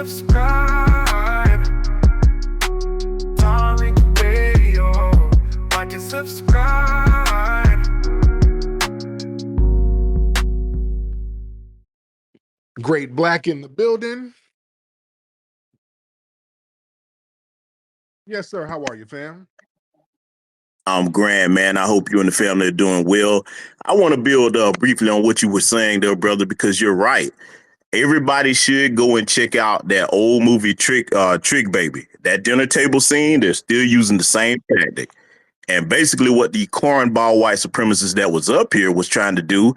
subscribe. Tariq Radio. Watch and subscribe. Great Black in the building. Yes, sir. How are you, fam? I'm grand, man. I hope you and the family are doing well. I want to build briefly on what you were saying there, brother, because you're right. Everybody should go and check out that old movie Trick Baby. That dinner table scene, they're still using the same tactic. And basically what the cornball white supremacist that was up here was trying to do,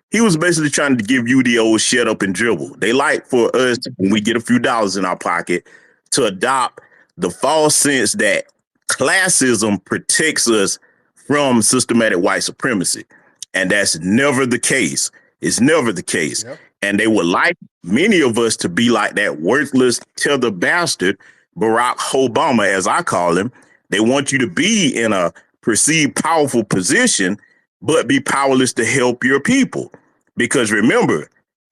he was basically trying to give you the old shut up and dribble. They like for us, when we get a few dollars in our pocket, to adopt the false sense that classism protects us from systematic white supremacy. And that's never the case. It's never the case. Yep. And they would like many of us to be like that worthless tether bastard, Barack Obama, as I call him. They want you to be in a perceived powerful position, but be powerless to help your people. Because remember,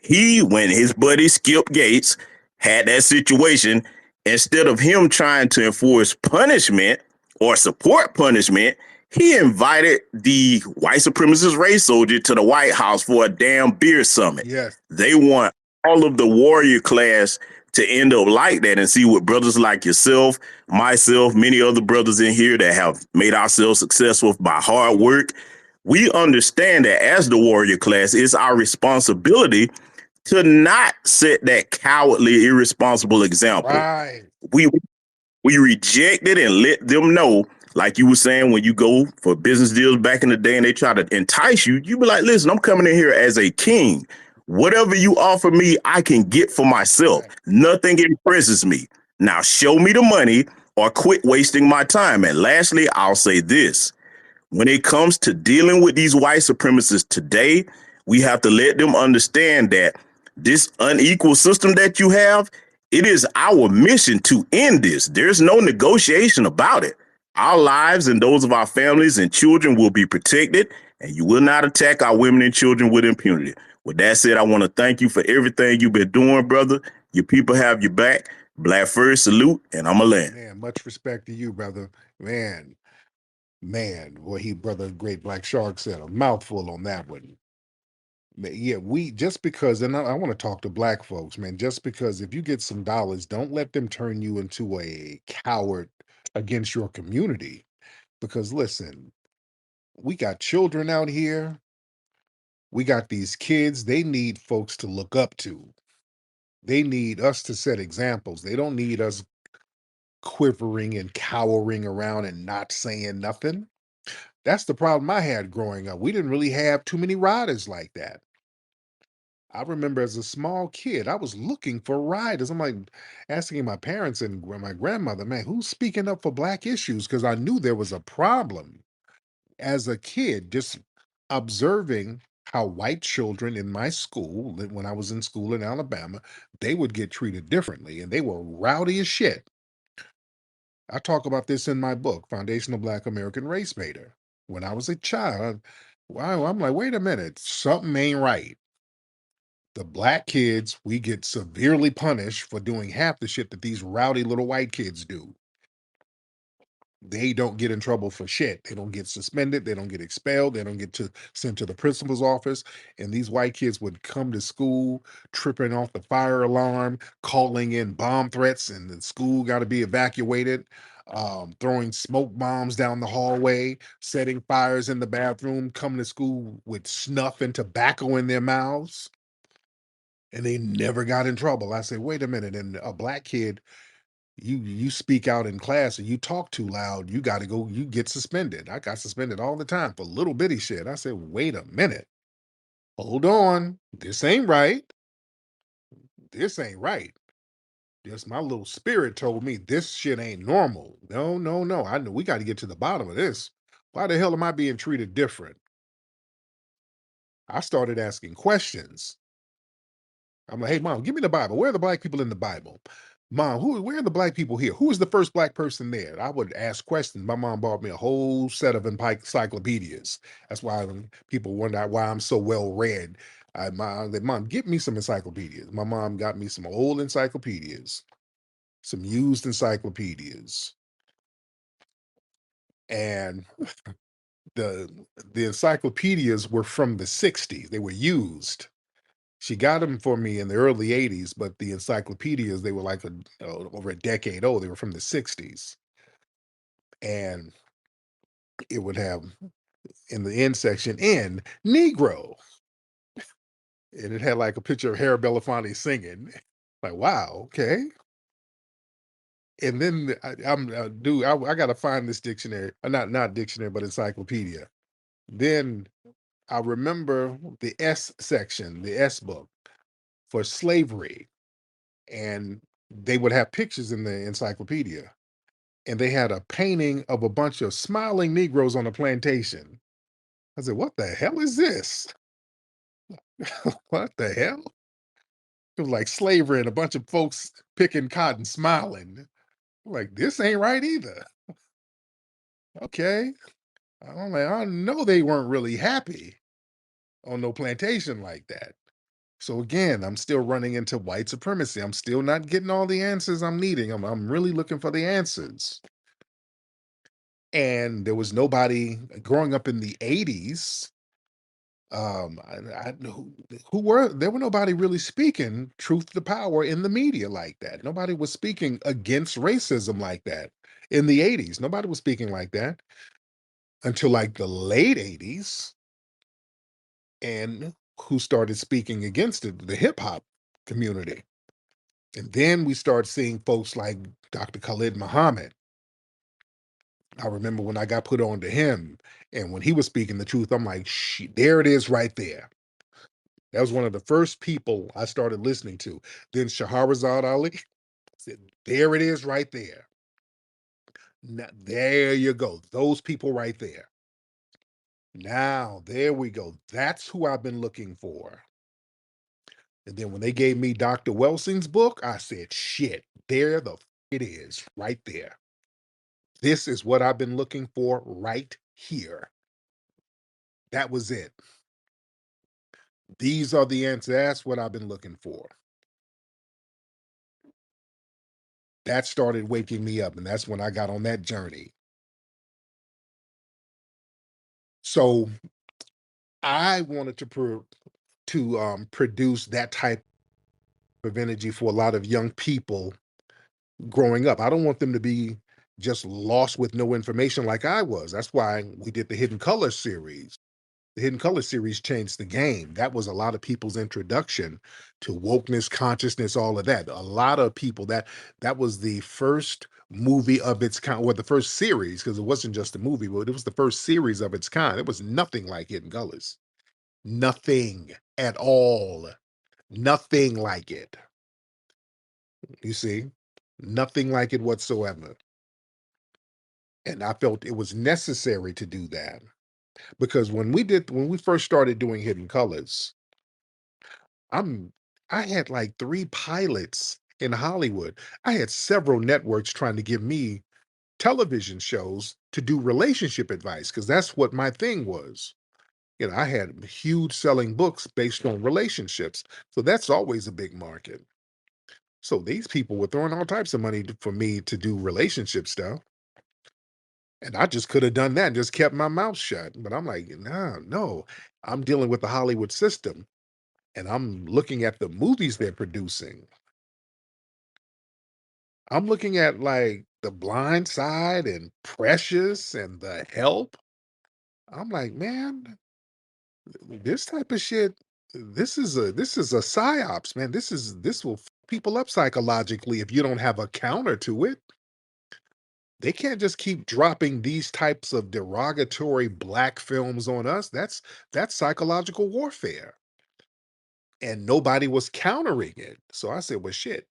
when his buddy Skip Gates had that situation, instead of him trying to enforce punishment or support punishment, he invited the white supremacist race soldier to the White House for a damn beer summit. Yes. They want all of the warrior class to end up like that and see what brothers like yourself, myself, many other brothers in here that have made ourselves successful by hard work. We understand that as the warrior class, it's our responsibility to not set that cowardly, irresponsible example. Right. We reject it and let them know, like you were saying, when you go for business deals back in the day and they try to entice you, you be like, listen, I'm coming in here as a king. Whatever you offer me, I can get for myself. Right. Nothing impresses me. Now show me the money or quit wasting my time. And lastly, I'll say this. When it comes to dealing with these white supremacists today, we have to let them understand that this unequal system that you have, it is our mission to end this. There's no negotiation about it. Our lives and those of our families and children will be protected, and you will not attack our women and children with impunity. With that said, I want to thank you for everything you've been doing, brother. Your people have your back. Black first, salute, and I'm a land. Man, much respect to you, brother. Man, what brother Great Black Shark said, a mouthful on that one. Yeah, just because, and I want to talk to black folks, man, just because if you get some dollars, don't let them turn you into a coward against your community. Because listen, we got children out here. We got these kids. They need folks to look up to. They need us to set examples. They don't need us quivering and cowering around and not saying nothing. That's the problem I had growing up. We didn't really have too many riders like that. I remember as a small kid, I was looking for riders. I'm like asking my parents and my grandmother, man, who's speaking up for black issues? Because I knew there was a problem. As a kid, just observing how white children in my school, when I was in school in Alabama, they would get treated differently and they were rowdy as shit. I talk about this in my book, Foundational Black American Race Baiter. When I was a child, I'm like, wait a minute, something ain't right. The black kids, we get severely punished for doing half the shit that these rowdy little white kids do. They don't get in trouble for shit. They don't get suspended. They don't get expelled. They don't get sent to the principal's office. And these white kids would come to school tripping off the fire alarm, calling in bomb threats, and the school got to be evacuated, throwing smoke bombs down the hallway, setting fires in the bathroom, coming to school with snuff and tobacco in their mouths. And they never got in trouble. I said, wait a minute. And a black kid, you speak out in class or you talk too loud, you got to go, you get suspended. I got suspended all the time for little bitty shit. I said, wait a minute. Hold on. This ain't right. This ain't right. Just my little spirit told me this shit ain't normal. No. I know we got to get to the bottom of this. Why the hell am I being treated different? I started asking questions. I'm like, hey, mom, give me the Bible. Where are the black people in the Bible? Mom, where are the black people here? Who is the first black person there? I would ask questions. My mom bought me a whole set of encyclopedias. That's why when people wonder why I'm so well read. Mom, get me some encyclopedias. My mom got me some old encyclopedias, some used encyclopedias, and the the encyclopedias were from the 60s. They were used. She got them for me in the early 80s, but the encyclopedias, they were like over a decade old. They were from the 60s. And it would have in the end section, in Negro. And it had like a picture of Harry Belafonte singing. Like, wow, okay. And then I got to find this dictionary, not dictionary, but encyclopedia. Then I remember the S section, the S book for slavery, and they would have pictures in the encyclopedia, and they had a painting of a bunch of smiling Negroes on a plantation. I said, "What the hell is this? What the hell?" It was like slavery and a bunch of folks picking cotton, smiling. Like, this ain't right either. Okay. I'm like, I know they weren't really happy on no plantation like that. So again, I'm still running into white supremacy. I'm still not getting all the answers I'm needing. I'm really looking for the answers. And there was nobody growing up in the 80s. I who were there were nobody really speaking truth to power in the media like that. Nobody was speaking against racism like that in the 80s. Nobody was speaking like that until like the late 80s. And who started speaking against it? The hip hop community. And then we start seeing folks like Dr. Khalid Muhammad. I remember when I got put on to him, and when he was speaking the truth, I'm like, there it is right there. That was one of the first people I started listening to. Then Shahrazad Ali said, there it is right there. Now, there you go. Those people right there. Now, there we go. That's who I've been looking for. And then when they gave me Dr. Welsing's book, I said, shit, there it is right there. This is what I've been looking for right here. That was it. These are the answers. That's what I've been looking for. That started waking me up, and that's when I got on that journey. So I wanted to produce that type of energy for a lot of young people growing up. I don't want them to be just lost with no information like I was. That's why we did the Hidden Color series. The Hidden Color series changed the game. That was a lot of people's introduction to wokeness, consciousness, all of that. A lot of people that was the first movie of its kind, or the first series, because it wasn't just a movie, but it was the first series of its kind. It was nothing like Hidden Colors. Nothing at all. Nothing like it. You see? Nothing like it whatsoever. And I felt it was necessary to do that because when we first started doing Hidden Colors, I'm I had like 3 pilots in Hollywood. I had several networks trying to give me television shows to do relationship advice because that's what my thing was. You know, I had huge selling books based on relationships. So that's always a big market. So these people were throwing all types of money for me to do relationship stuff. And I just could have done that and just kept my mouth shut. But I'm like, nah, no, I'm dealing with the Hollywood system and I'm looking at the movies they're producing. I'm looking at like The Blind Side and Precious and The Help. I'm like, man, this type of shit, this is a psyops, man. This will f people up psychologically if you don't have a counter to it. They can't just keep dropping these types of derogatory black films on us. That's psychological warfare. And nobody was countering it. So I said, well, shit,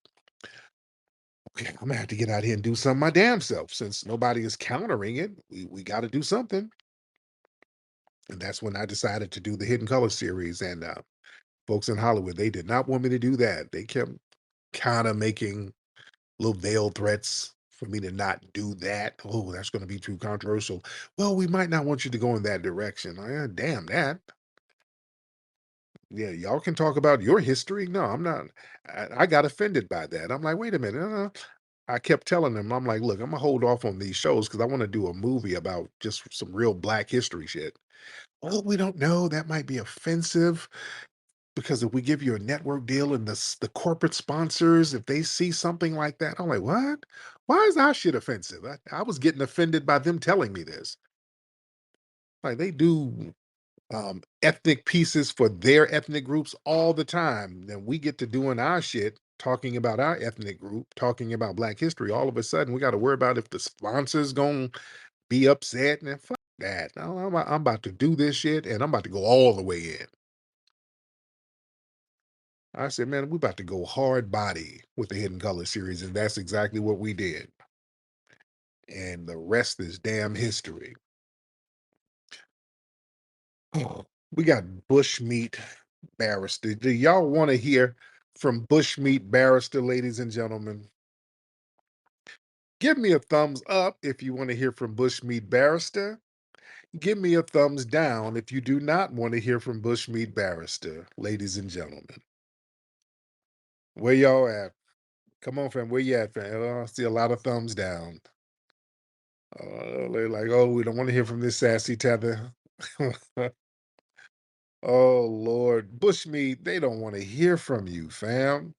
okay, I'm gonna have to get out here and do something my damn self. Since nobody is countering it, we got to do something. And that's when I decided to do the Hidden Color series. And folks in Hollywood, they did not want me to do that. They kept kind of making little veiled threats for me to not do that. Oh, that's going to be too controversial. Well, we might not want you to go in that direction. Damn that. Yeah, y'all can talk about your history. No, I'm not. I got offended by that. I'm like, wait a minute. I kept telling them, I'm like, look, I'm gonna hold off on these shows because I want to do a movie about just some real Black history shit. Oh, we don't know. That might be offensive because if we give you a network deal and the corporate sponsors, if they see something like that, I'm like, what? Why is our shit offensive? I was getting offended by them telling me this. Like they do ethnic pieces for their ethnic groups all the time. Then we get to doing our shit, talking about our ethnic group, talking about Black history. All of a sudden, we got to worry about if the sponsors gonna be upset. And fuck that. No, I'm about to do this shit, and I'm about to go all the way in. I said, man, we about to go hard body with the Hidden Color series, and that's exactly what we did. And the rest is damn history. We got Bushmeat Barrister. Do y'all want to hear from Bushmeat Barrister, ladies and gentlemen? Give me a thumbs up if you want to hear from Bushmeat Barrister. Give me a thumbs down if you do not want to hear from Bushmeat Barrister, ladies and gentlemen. Where y'all at? Come on, fam. Where you at, fam? Oh, I see a lot of thumbs down. They're like, oh, we don't want to hear from this sassy tether. Oh, Lord. Bushmeat, they don't want to hear from you, fam.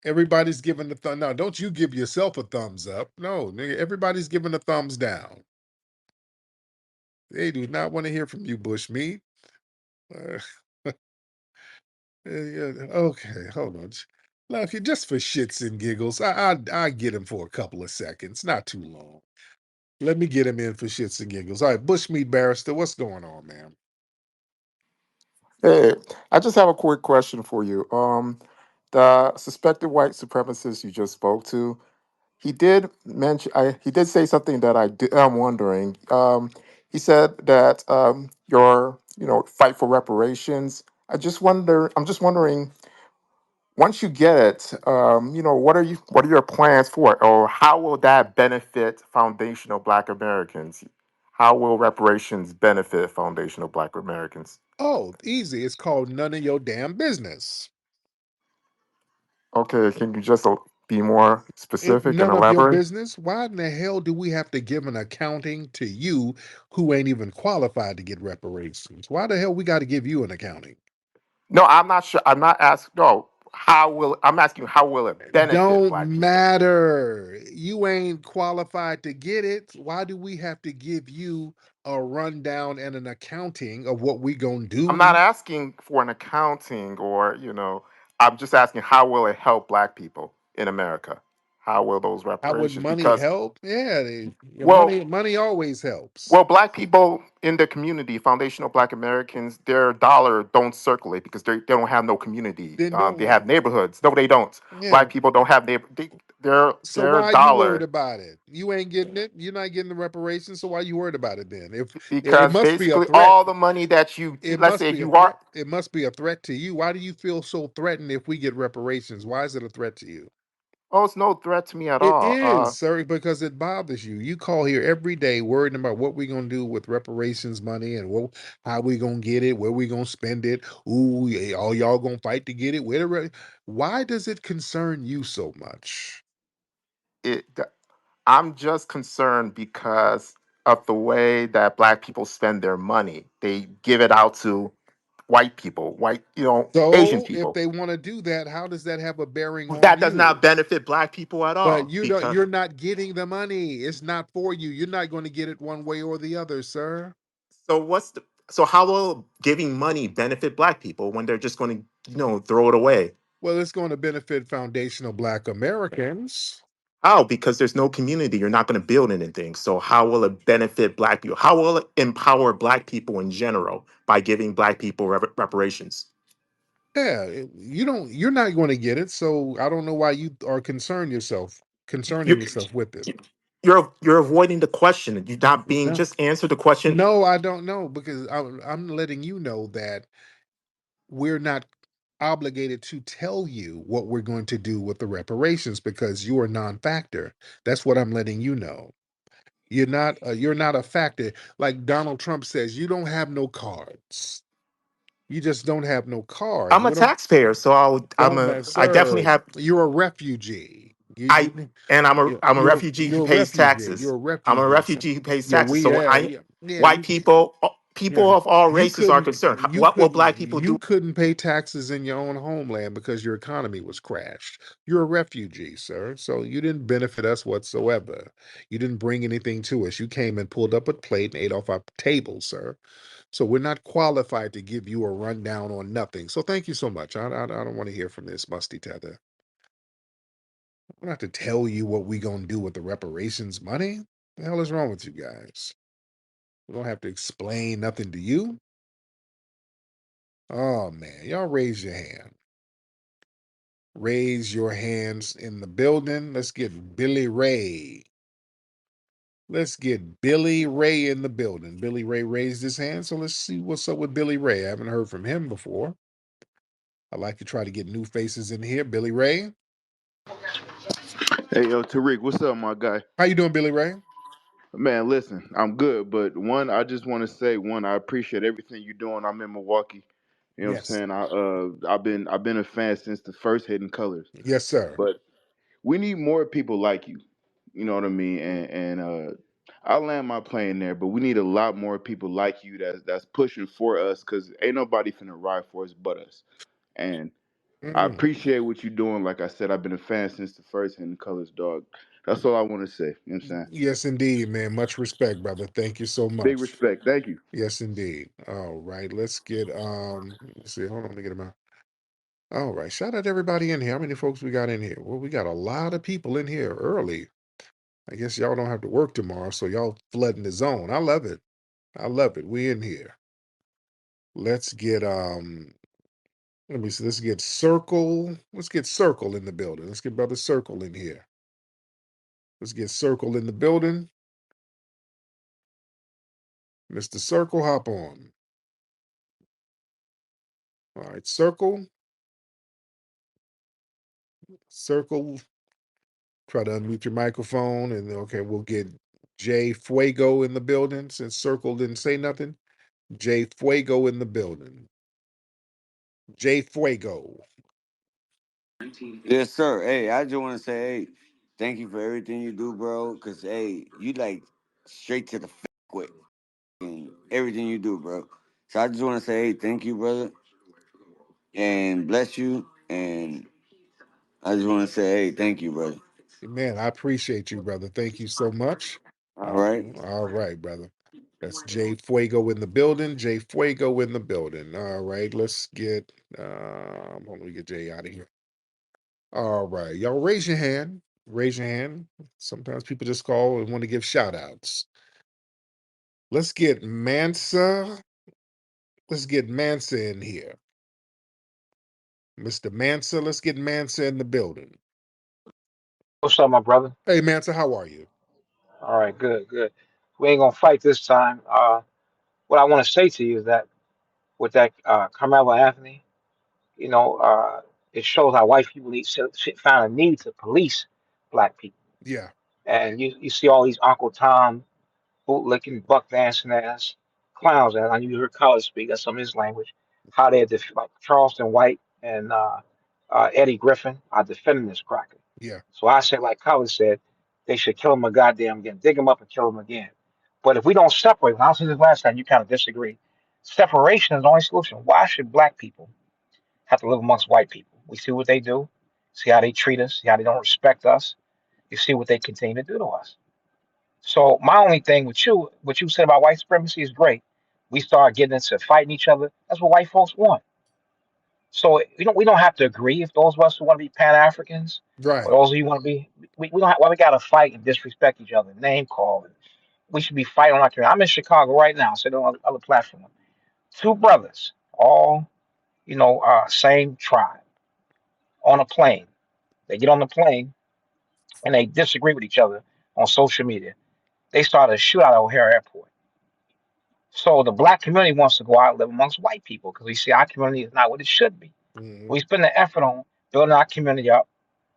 Everybody's giving the thumb. No, don't you give yourself a thumbs up. No, nigga, everybody's giving a thumbs down. They do not want to hear from you, Bushmeat. Uh, yeah, okay, hold on. Look, just for shits and giggles, I get him for a couple of seconds, not too long. Let me get him in for shits and giggles. All right, Bushmeat Barrister, what's going on, man? Hey, I just have a quick question for you. The suspected white supremacist you just spoke to, he did mention, he did say something that I'm wondering. He said that fight for reparations. I'm just wondering, once you get it, what are your plans for it, or how will that benefit foundational Black Americans? How will reparations benefit foundational Black Americans? Oh, easy. It's called none of your damn business. Okay, can you just be more It specific and none of your elaborate? business. Why in the hell do we have to give an accounting to you who ain't even qualified to get reparations? Why the hell we got to give you an accounting? No, I'm not sure. I'm not asking. No, I'm asking how will it benefit Don't Black people? matter. You ain't qualified to get it. Why do we have to give you a rundown and an accounting of what we gonna I'm not do? asking for an accounting or I'm just asking how will it help Black people in America? How will those How would reparations? money Because help? Yeah, your well, money always helps. well, Black people in the community, foundational Black Americans, their dollar don't circulate because they don't have no community. Then They have don't neighborhoods. No, they don't. yeah. Black people don't have So their why are you worried dollar about it? You ain't getting it. You're not getting the reparations. So why you worried about it then? If it because must be a basically threat, all the money that it let's must say if be a you are. threat. It must be a threat to you. Why do you feel so threatened if we get reparations? Why is it a threat to you? Oh, it's no threat to me at It all. is, sir, because it bothers you. You call here every day worrying about what we gonna do with reparations money and how we gonna get it, where we gonna spend it. Ooh, yeah, all y'all gonna fight to get it. Why does it concern you so much? it I'm just concerned because of the way that Black people spend their money. They give it out to white people, Asian So if people. they want to do that, how does that have a bearing on That does you? not benefit Black people at But all you don't, because you're not getting the money. It's not for you. You're not going to get it one way or the other, sir. so how will giving money benefit Black people when they're just going to throw it away? Well, it's going to benefit foundational Black Americans. How? Because there's no community, you're not going to build anything. So how will it benefit Black people? How will it empower Black people in general by giving Black people reparations? Yeah, you're not going to get it. So I don't know why you are You're concerning yourself with it. you're avoiding the question. You're not being No, just answer the question. no, I don't know because I'm letting you know that we're not obligated to tell you what we're going to do with the reparations because you're a non-factor. That's what I'm letting you know. You're not a factor. Like Donald Trump says, you don't have no cards. You just don't have no cards. I'm a What am taxpayer, so don't that, I definitely sir? have You're a refugee. I and I'm a refugee who You're a pays refugee. taxes. You're a I'm a refugee, sir. refugee who pays Yeah, taxes. we So when yeah, I yeah, yeah, white we people, yeah. people of all races are concerned. What will black people do? You couldn't pay taxes in your own homeland because your economy was crashed. You're a refugee, sir. So you didn't benefit us whatsoever. You didn't bring anything to us. You came and pulled up a plate and ate off our table, sir. So we're not qualified to give you a rundown on nothing. So thank you so much. I don't want to hear from this musty tether. I don't have to tell you what we gonna do with the reparations money. The hell is wrong with you guys? We don't have to explain nothing to you. Oh man, y'all raise your hand. Raise your hands in the building. Let's get Billy Ray. Let's get Billy Ray in the building. Billy Ray raised his hand, so let's see what's up with Billy Ray. I haven't heard from him before. I like to try to get new faces in here. Billy Ray, Hey, yo, Tariq, what's up, my guy? how you doing, Billy Ray? Man, listen, I'm good, but one, I just want to say, one, I appreciate everything you're doing. I'm in Milwaukee. You know what I'm Yes, saying? I've been a fan since the first Hidden Colors. yes, sir. But we need more people like you. You know what I mean? And I'll land my plane there, but we need a lot more people like you that's pushing for us, because ain't nobody finna ride for us but us. And I Mm. appreciate what you're doing. Like I said, I've been a fan since the first Hidden Colors, dog. That's all I want to say. You know what I'm saying? Yes, indeed, man. Much respect, brother. Thank you so Big much. respect. Thank you. Yes, indeed. All right, let's get let's see. Hold on, let me get him out. All right, shout out to everybody in here. How many folks we got in here? Well, we got a lot of people in here early. I guess y'all don't have to work tomorrow, so y'all flooding the zone. I love it. I love it. We in here. Let's get let me see. Let's get Circle. Let's get Circle in the building. Let's get Brother Circle in here. Let's get Circle in the building. Mr. Circle, hop on. All right, Circle. Circle. Try to unmute your microphone, and okay, we'll get Jay Fuego in the building since Circle didn't say nothing. Jay Fuego in the building. Jay Fuego. Yes, sir. Hey, I just want to say, hey, thank you for everything you do, bro. Cause hey, you like straight to the quick and everything you do, bro. So I just want to say, hey, thank you, brother, and bless you. And I just want to say, hey, thank you, brother. Man, I appreciate you, brother. Thank you so much. All right. All right, brother. That's Jay Fuego in the building. Jay Fuego in the building. All right, let's get hold on, we get Jay out of here. All right, y'all raise your hand. Raise your hand. Sometimes people just call and want to give shout outs. Let's get Mansa. Let's get Mansa in here. Mr. Mansa, let's get Mansa in the building. What's up, my brother? Hey Mansa, how are you? All right, good, good. We ain't gonna fight this time. What I want to say to you is that with that Carmelo Anthony, you know, it shows how white people found a need to police black people, Yeah, and you see all these Uncle Tom bootlicking, buck dancing ass clowns. And I you heard College speak. That's some of his language. How they like Charleston White and Eddie Griffin are defending this cracker. yeah. So I said, like College said, they should kill him a goddamn again, dig him up and kill him again. But if we don't separate, when I was saying this last time, you kind of disagree. Separation is the only solution. Why should black people have to live amongst white people? We see what they do, see how they treat us, see how they don't respect us. You see what they continue to do to us. So my only thing with you, what you said about white supremacy is great. We start getting into fighting each other. That's what white folks want. So we don't have to agree if those of us who want to be Pan Africans or Right. those of you want to be we don't have, why we gotta fight and disrespect each other, name calling. We should be fighting on our community. I'm in Chicago right now, sitting on the other platform. Two brothers, all same tribe, on a plane. They get on the plane and they disagree with each other on social media. They start a shootout at O'Hare Airport. So the black community wants to go out and live amongst white people because we see our community is not what it should be. Hmm. We spend the effort on building our community up.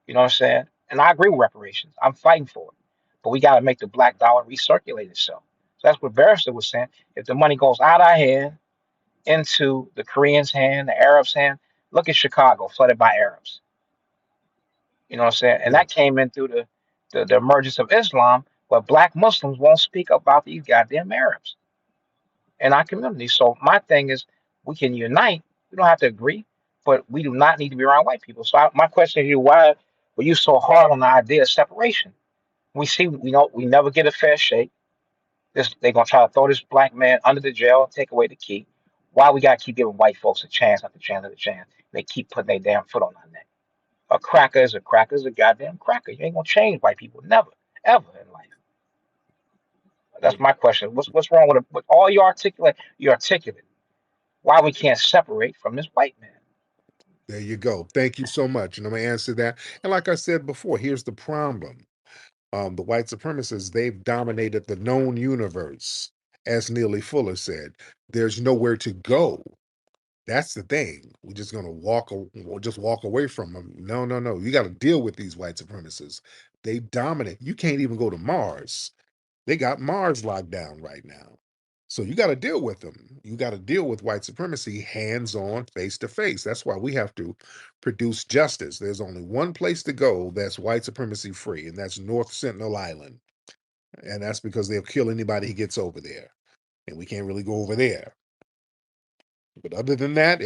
You know what I'm saying? And I agree with reparations. I'm fighting for it. But we got to make the black dollar recirculate itself. So that's what Barrister was saying. If the money goes out of our hand into the Koreans' hand, the Arabs' hand. Look at Chicago, flooded by Arabs. You know what I'm saying? And Yeah, that came in through the emergence of Islam, but black Muslims won't speak about these goddamn Arabs in our community. So my thing is, we can unite. We don't have to agree, but we do not need to be around white people. So my question to you: why were you so hard on the idea of separation? We know we never get a fair shake. This they're gonna try to throw this black man under the jail and take away the key. Why we gotta keep giving white folks a chance after chance after chance? They keep putting their damn foot on our neck. A cracker is a goddamn cracker. You ain't gonna change white people, never, ever in life. That's my question. What's wrong with all you articulate? You articulate why we can't separate from this white man. there you go. Thank you so much. And I'm gonna answer that. And like I said before, here's the problem. The white supremacists, they've dominated the known universe. As Neely Fuller said, there's nowhere to go. That's the thing. We're just gonna just walk away from them. No, no, no. You got to deal with these white supremacists. They dominate. You can't even go to Mars. They got Mars locked down right now. So you got to deal with them. You got to deal with white supremacy hands on, face to face. That's why we have to produce justice. There's only one place to go that's white supremacy free, and that's North Sentinel Island. And that's because they'll kill anybody who gets over there. And we can't really go over there. But other than that,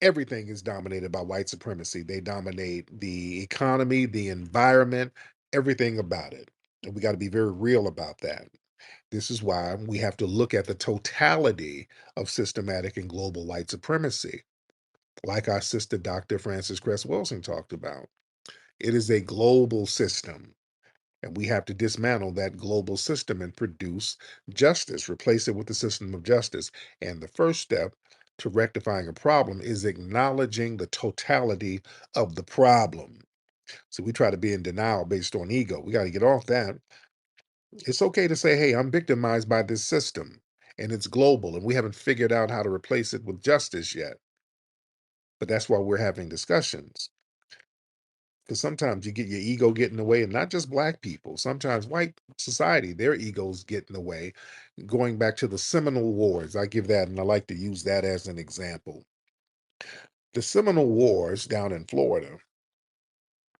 everything is dominated by white supremacy. They dominate the economy, the environment, everything about it. And we got to be very real about that. This is why we have to look at the totality of systematic and global white supremacy, like our sister Dr. Frances Cress Wilson talked about. It is a global system, and we have to dismantle that global system and produce justice, replace it with the system of justice. And the first step to rectifying a problem is acknowledging the totality of the problem. So we try to be in denial based on ego. We got to get off that. It's okay to say, hey, I'm victimized by this system and it's global and we haven't figured out how to replace it with justice yet. But that's why we're having discussions. Because sometimes you get your ego get in the way, and not just black people, sometimes white society, their egos get in the way. Going back to the Seminole Wars, I give that and I like to use that as an example. The Seminole Wars down in Florida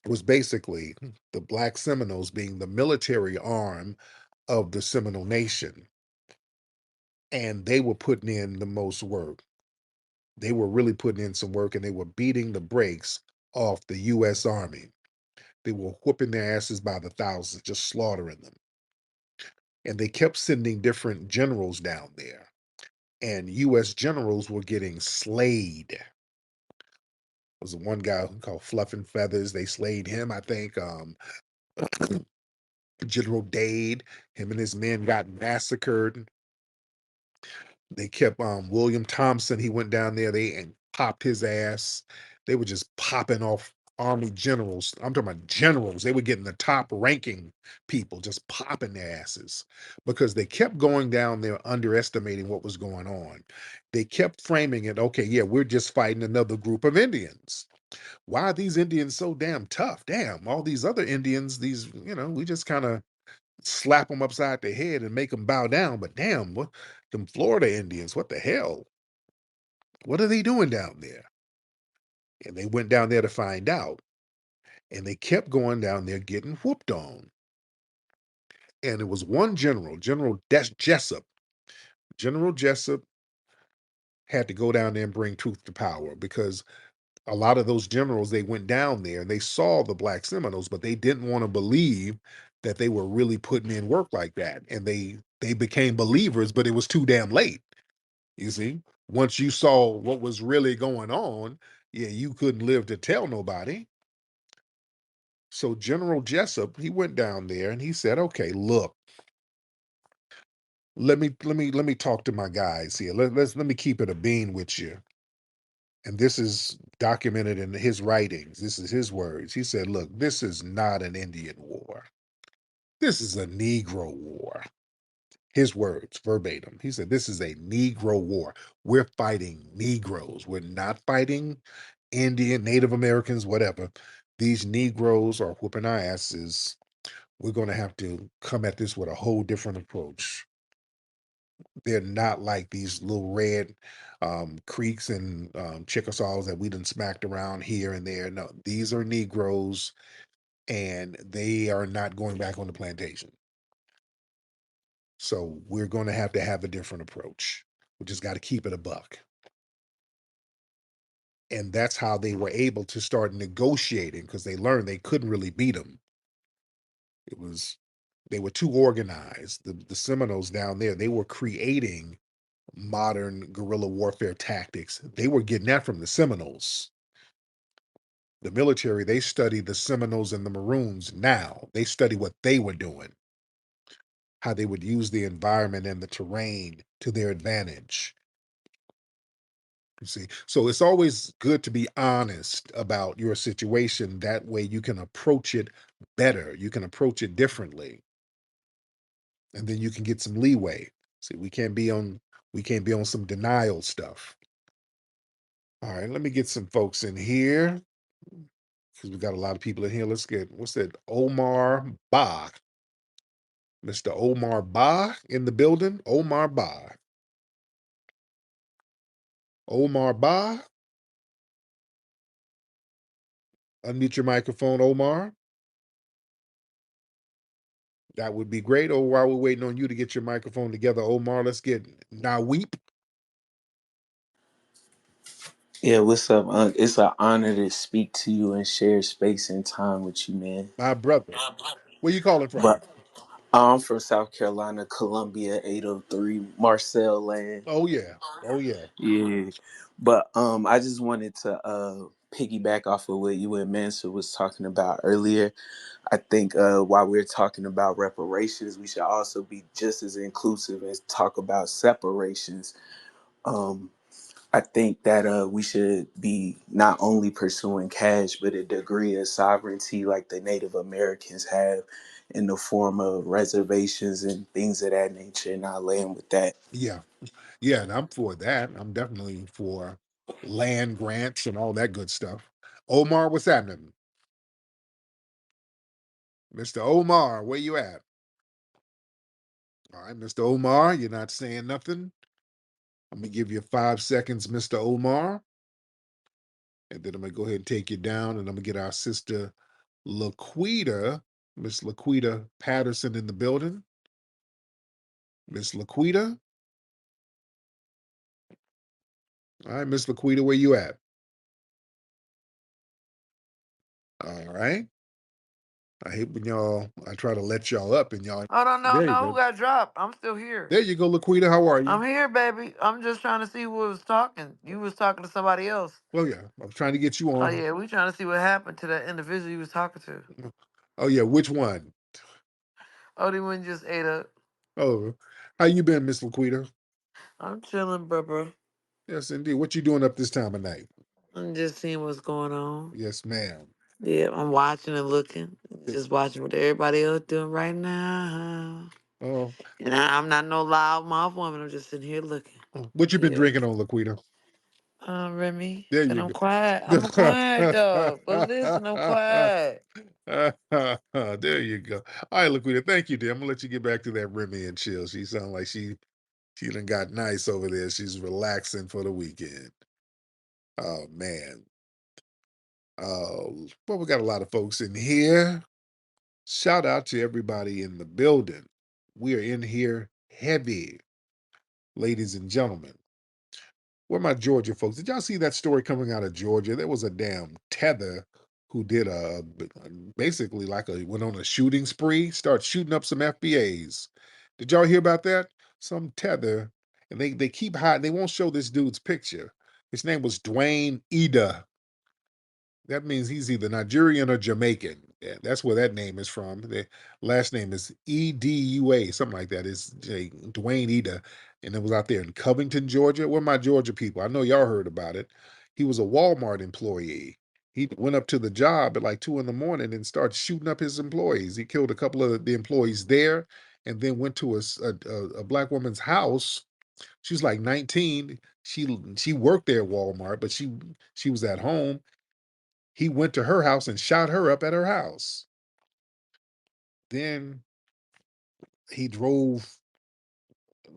was basically the Black Seminoles being the military arm of the Seminole Nation. And they were putting in the most work. They were really putting in some work and they were beating the brakes off the US Army. They were whooping their asses by the thousands, just slaughtering them. And they kept sending different generals down there. And US generals were getting slayed. There was one guy called Fluff and Feathers. They slayed him, I think. General Dade, him and his men got massacred. They kept William Thompson. He went down there. They and popped his ass. They were just popping off army generals. I'm talking about generals. They were getting the top ranking people, just popping their asses because they kept going down there underestimating what was going on. They kept framing it, okay, yeah, we're just fighting another group of Indians. Why are these Indians so damn tough? Damn, all these other Indians, we just kind of slap them upside the head and make them bow down. But damn, what them Florida Indians, what the hell? What are they doing down there? And they went down there to find out. And they kept going down there getting whooped on. And it was one general, Jessup. General Jessup had to go down there and bring truth to power because a lot of those generals, they went down there and they saw the Black Seminoles, but they didn't want to believe that they were really putting in work like that. And they became believers, but it was too damn late. You see, once you saw what was really going on, yeah, you couldn't live to tell nobody. So General Jessup, he went down there and he said, "Okay, look, let me talk to my guys here. Let me keep it a bean with you." And this is documented in his writings. This is his words. He said, "Look, this is not an Indian war. This is a Negro war." His words, verbatim. He said, "This is a Negro war. We're fighting Negroes. We're not fighting Indian, Native Americans, whatever. These Negroes are whooping our asses. We're going to have to come at this with a whole different approach." They're not like these little red creeks and Chickasaws that we done smacked around here and there. No, these are Negroes, and they are not going back on the plantation. So we're going to have a different approach. We just got to keep it a buck. And that's how they were able to start negotiating, because they learned they couldn't really beat them. It was they were too organized. The Seminoles down there, they were creating modern guerrilla warfare tactics. They were getting that from the Seminoles. The military, they study the Seminoles and the Maroons now. They study what they were doing, how they would use the environment and the terrain to their advantage. You see, so it's always good to be honest about your situation. That way you can approach it better. You can approach it differently. And then you can get some leeway. See, we can't be on some denial stuff. All right, let me get some folks in here, because we got a lot of people in here. Let's get, what's that? Omar Ba. Mr. Omar Ba in the building. Omar Ba. Omar Ba. Unmute your microphone, Omar. That would be great. Or while we're waiting on you to get your microphone together, Omar, let's get Naweep. Yeah, what's up? It's an honor to speak to you and share space and time with you, man. My brother. Where you calling from? But I'm from South Carolina, Columbia, 803, Marcel Land. Oh yeah. Oh yeah. Yeah. But I just wanted to piggyback off of what you and Mansour was talking about earlier. I think while we're talking about reparations, we should also be just as inclusive and talk about separations. Um, I think that we should be not only pursuing cash, but a degree of sovereignty like the Native Americans have in the form of reservations and things of that nature. And I land with that. Yeah. Yeah, and I'm for that. I'm definitely for land grants and all that good stuff. Omar, what's happening? Mr. Omar, where you at? All right, Mr. Omar, you're not saying nothing. I'm gonna give you 5 seconds, Mr. Omar, and then I'm gonna go ahead and take you down, and I'm gonna get our sister Laquita, Miss Laquita Patterson in the building. Miss Laquita. All right, Miss Laquita, where you at? All right. I hate when I try to let y'all up and y'all. Oh no, There you no, go. who got dropped? I'm still here. There you go, Laquita. How are you? I'm here, baby. I'm just trying to see who was talking. You was talking to somebody else. Oh yeah, I was trying to get you Oh on. yeah, we trying to see what happened to that individual you was talking to. Oh yeah, which one? Oh, they went just ate up. Oh, how you been, Miss Laquita? I'm chilling, bro. Yes, indeed. What you doing up this time of night? I'm just seeing what's going on. Yes, ma'am. Yeah, I'm watching and looking. Eh, Just watching what everybody else doing right now. Oh, And I'm not no loud mouth woman. I'm just sitting here looking. what you been Yeah. drinking on, Laquita? Remy There said you I'm go. quiet. I'm a quiet dog. But listen, I'm quiet. There you go. All right, Laquita. Thank you, dear. I'm gonna let you get back to that Remy and chill. She sounds like she done got nice over there. She's relaxing for the weekend. Oh man. Well, we got a lot of folks in here. Shout out to everybody in the building. We are in here heavy, ladies and gentlemen. Where my Georgia folks? Did y'all see that story coming out of Georgia? There was a damn tether who did basically like went on a shooting spree, start shooting up some FBAs. Did y'all hear about that? Some tether, and they keep hiding. They won't show this dude's picture. His name was Dwayne Ida. That means he's either Nigerian or Jamaican. Yeah, that's where that name is from. The last name is Edua, something like that. It's Dwayne Eda, and it was out there in Covington, Georgia. Where my Georgia people? I know y'all heard about it. He was a Walmart employee. He went up to the job at like 2 in the morning and started shooting up his employees. He killed a couple of the employees there, and then went to a black woman's house. She's like 19. She worked there at Walmart, but she was at home. He went to her house and shot her up at her house. Then he drove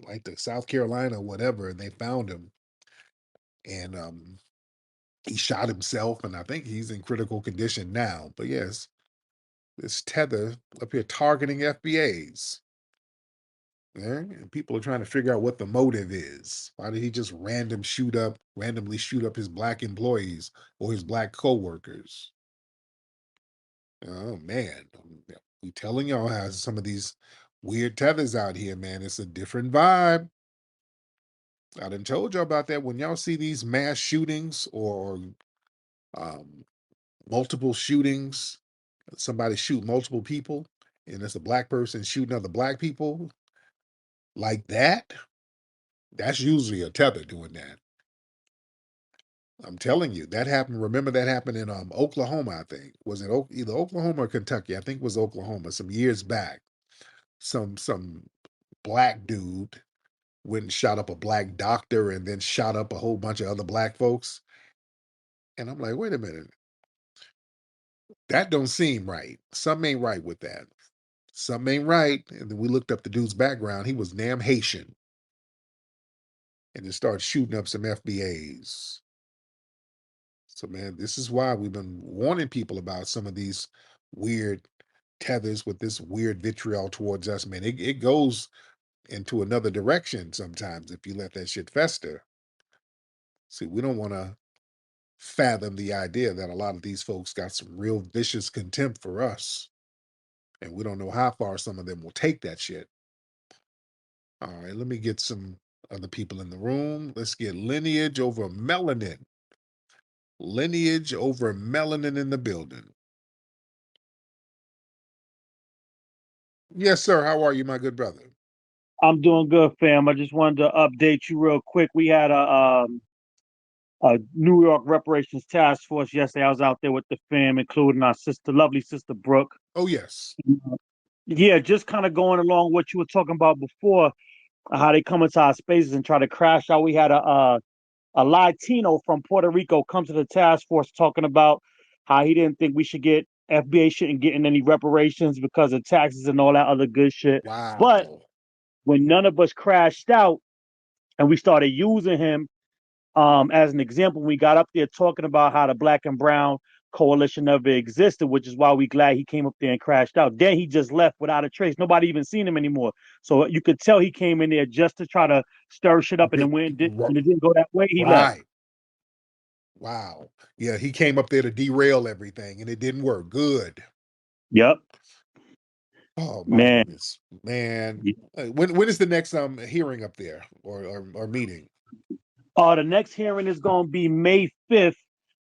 like the South Carolina or whatever, and they found him, and he shot himself, and I think he's in critical condition now. But yes, this tether up here targeting FBAs. Yeah, and people are trying to figure out what the motive is. Why did he just randomly shoot up his black employees or his black coworkers? Oh man, we telling y'all how some of these weird tethers out here, man. It's a different vibe. I done told y'all about that. When y'all see these mass shootings or um, multiple shootings, somebody shoot multiple people, and it's a black person shooting other black people like that. That's usually a tether doing that. I'm telling you, that happened. Remember that happened in Oklahoma, I think. Was it either Oklahoma or Kentucky? I think it was Oklahoma some years back. Some black dude went and shot up a black doctor and then shot up a whole bunch of other black folks. And I'm like, wait a minute, that don't seem right. Something ain't right with that. Something ain't right. And then we looked up the dude's background. He was damn Haitian. And then started shooting up some FBAs. So, man, this is why we've been warning people about some of these weird tethers with this weird vitriol towards us, man. It goes into another direction sometimes if you let that shit fester. See, we don't want to fathom the idea that a lot of these folks got some real vicious contempt for us. And we don't know how far some of them will take that shit. All right, let me get some other people in the room. Let's get lineage over melanin. Lineage over melanin in the building. Yes, sir. How are you, my good brother? I'm doing good, fam. I just wanted to update you real quick. We had a New York reparations task force yesterday. I was out there with the fam, including our sister, lovely sister Brooke. Oh, yes. Yeah, just kind of going along what you were talking about before, how they come into our spaces and try to crash out. We had a Latino from Puerto Rico come to the task force talking about how he didn't think we should get FBA shouldn't get in any reparations because of taxes and all that other good shit. But Wow. when none of us crashed out and we started using him as an example, we got up there talking about how the black and brown coalition never existed, which is why we glad he came up there and crashed out. Then he just left without a trace. Nobody even seen him anymore. So you could tell he came in there just to try to stir shit up, and then when it didn't go that way, he left. Right. Wow. Yeah, he came up there to derail everything and it didn't work. Good. Yep. Oh my Man. goodness. Man. When is the next hearing up there or meeting? The next hearing is gonna be May 5th.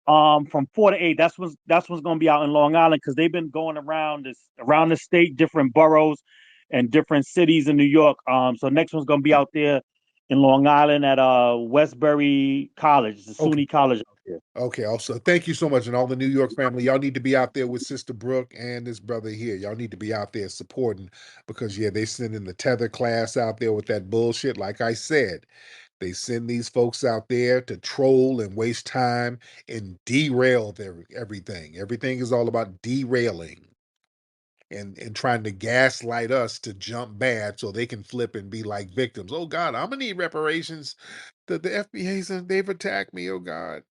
From 4 to 8. That's what's gonna be out in Long Island because they've been going around the state, different boroughs and different cities in New York. So next one's gonna be out there in Long Island at Westbury College, the Okay. SUNY College out there. Okay, also thank you so much. And all the New York family, y'all need to be out there with Sister Brooke and this brother here. Y'all need to be out there supporting because yeah, they sending the tether class out there with that bullshit. Like I said, they send these folks out there to troll and waste time and derail everything. Everything is all about derailing and trying to gaslight us to jump bad so they can flip and be like victims. Oh God, I'm gonna need reparations. The FBA's and they've attacked me. Oh God.